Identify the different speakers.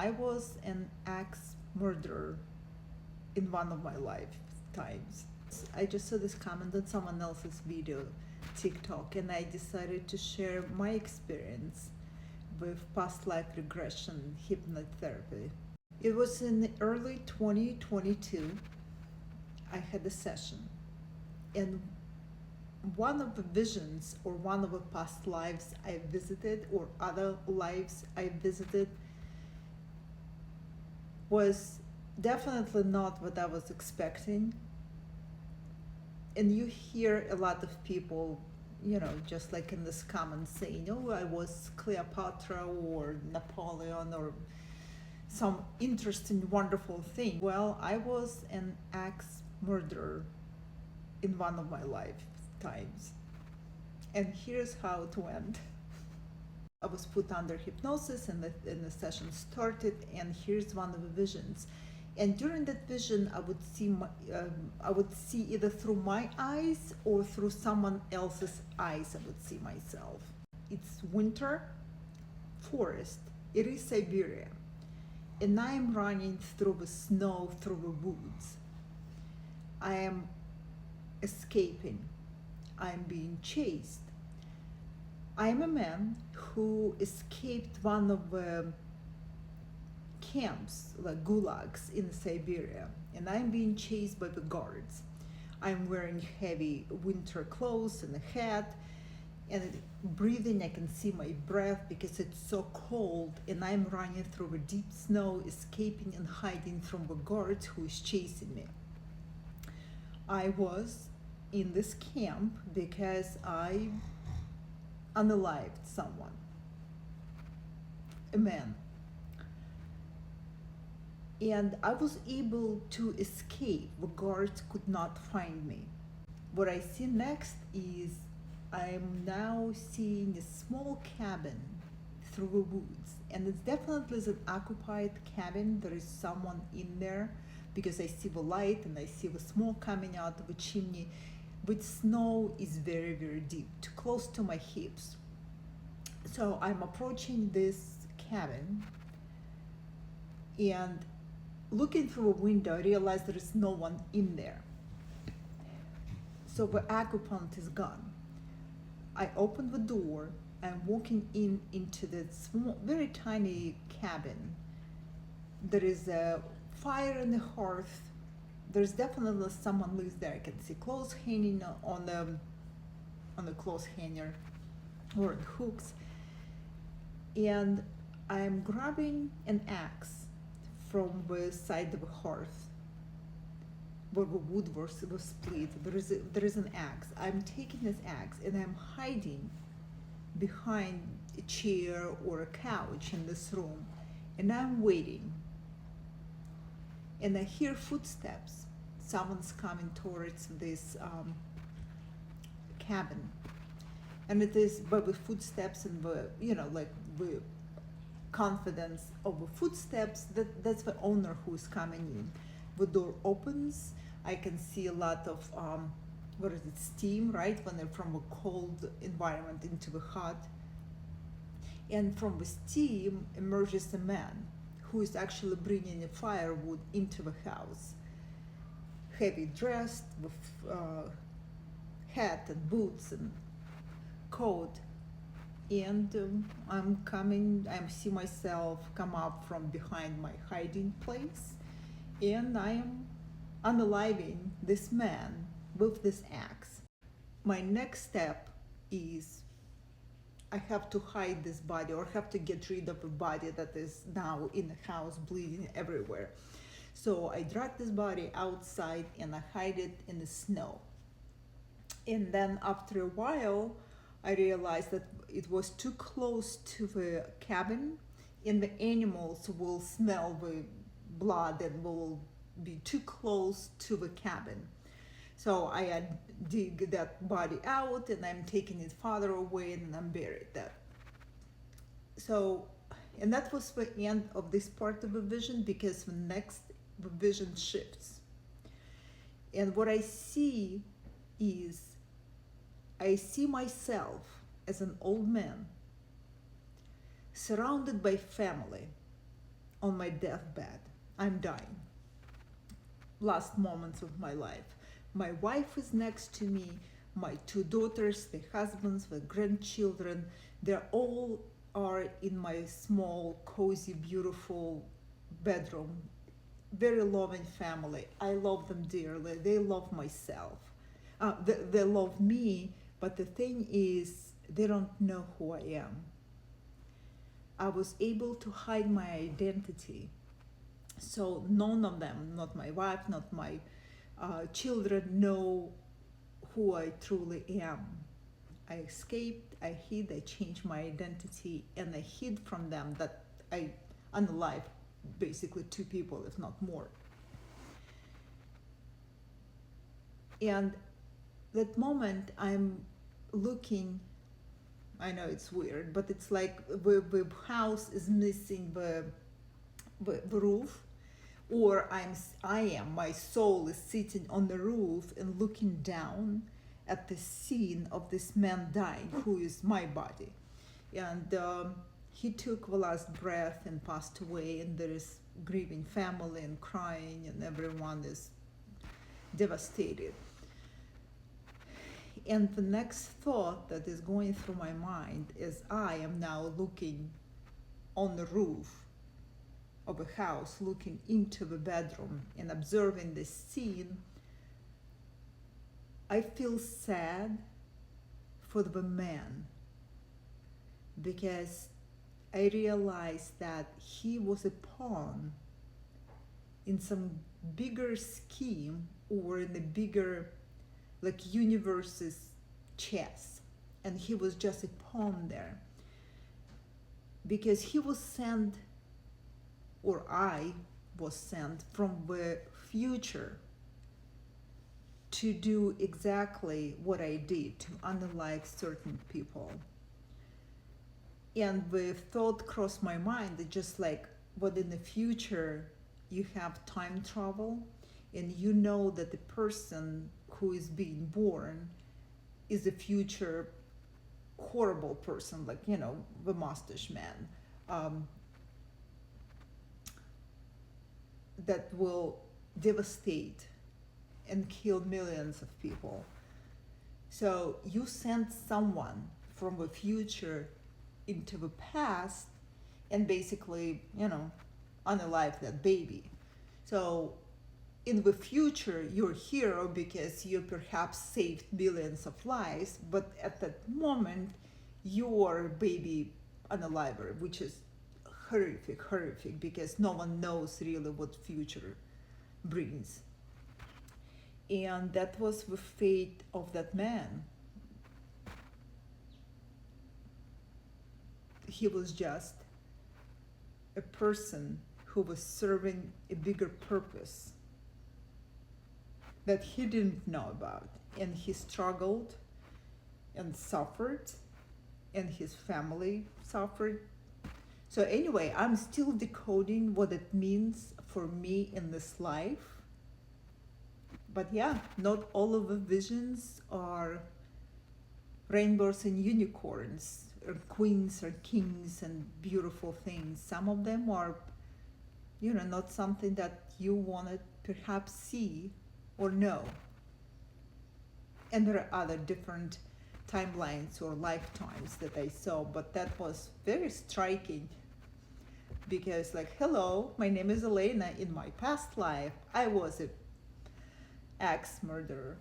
Speaker 1: I was an ex-murderer in one of my lifetimes. I just saw this comment on someone else's video, TikTok, and I decided to share my experience with past life regression hypnotherapy. It was in early 2022. I had a session, and one of the visions or one of the past lives I visited or other lives I visited was definitely not what I was expecting. And you hear a lot of people, just like in this comment saying, oh, I was Cleopatra or Napoleon or some interesting, wonderful thing. Well, I was an ex-murderer in one of my lifetimes. And here's how it went. I was put under hypnosis and the session started, and here's one of the visions. And during that vision, I would see either through my eyes or through someone else's eyes. I would see myself. It's winter, forest. It is Siberia, and I am running through the snow, through the woods. I am escaping. I am being chased. I am a man who escaped one of the camps, like gulags in Siberia, and I'm being chased by the guards. I'm wearing heavy winter clothes and a hat, and breathing, I can see my breath because it's so cold, and I'm running through the deep snow, escaping and hiding from the guards who is chasing me. I was in this camp because I unalived someone, a man. And I was able to escape. The guards could not find me. What I see next is I'm now seeing a small cabin through the woods. And it's definitely an occupied cabin. There is someone in there because I see the light and I see the smoke coming out of the chimney. But snow is very, very deep, too close to my hips. So I'm approaching this cabin, and looking through a window, I realize there is no one in there. So the occupant is gone. I open the door. I'm walking into the small, very tiny cabin. There is a fire in the hearth. There's definitely someone lives there. I can see clothes hanging on the clothes hanger or on hooks. And I'm grabbing an axe from the side of the hearth where the wood was split. There is an axe. I'm taking this axe and I'm hiding behind a chair or a couch in this room, and I'm waiting. And I hear footsteps. Someone's coming towards this cabin, and it is by the footsteps and the the confidence of the footsteps that's the owner who's coming in. The door opens. I can see a lot of steam, right, when they're from a cold environment into the hot. And from the steam emerges a man who is actually bringing a firewood into the house, heavy dressed with hat and boots and coat. And I see myself come up from behind my hiding place, and I am unaliving this man with this axe. My next step is I have to hide this body, or have to get rid of a body that is now in the house bleeding everywhere. So I drag this body outside and I hide it in the snow. And then after a while, I realized that it was too close to the cabin, and the animals will smell the blood and will be too close to the cabin. So I dig that body out, and I'm taking it farther away, and I'm buried there. So, and that was the end of this part of the vision, because the next vision shifts. And what I see is, I see myself as an old man surrounded by family on my deathbed. I'm dying. Last moments of my life. My wife is next to me, my two daughters, the husbands, the grandchildren, they all are in my small, cozy, beautiful bedroom. Very loving family. I love them dearly. They love myself. They love me, but the thing is, they don't know who I am. I was able to hide my identity. So none of them, not my wife, not my children, know who I truly am. I escaped, I hid, I changed my identity, and I hid from them that I unalive basically two people, if not more. And that moment I'm looking, I know it's weird, but it's like the house is missing the roof, or my soul is sitting on the roof and looking down at the scene of this man dying, who is my body. And he took the last breath and passed away, and there is grieving family and crying, and everyone is devastated. And the next thought that is going through my mind is I am now looking on the roof of a house, looking into the bedroom and observing this scene. I feel sad for the man, because I realized that he was a pawn in some bigger scheme, or in a bigger, like, universe's chess, and he was just a pawn there, because he was sent, or I was sent from the future to do exactly what I did, to unalive certain people. And the thought crossed my mind that just like what in the future you have time travel, and you know that the person who is being born is a future horrible person, like, you know, the mustache man, that will devastate and kill millions of people. So you send someone from the future into the past and basically, you know, unalive that baby. So in the future, you're a hero because you perhaps saved millions of lives, but at that moment, you are a baby unaliver, which is horrific, because no one knows really what future brings. And that was the fate of that man. He was just a person who was serving a bigger purpose that he didn't know about, and he struggled and suffered, and his family suffered. So anyway, I'm still decoding what it means for me in this life. But yeah, not all of the visions are rainbows and unicorns, or queens or kings and beautiful things. Some of them are, you know, not something that you want to perhaps see or know. And there are other different timelines or lifetimes that I saw, but that was very striking, because like, hello, my name is Elena. In my past life, I was a ex-murderer.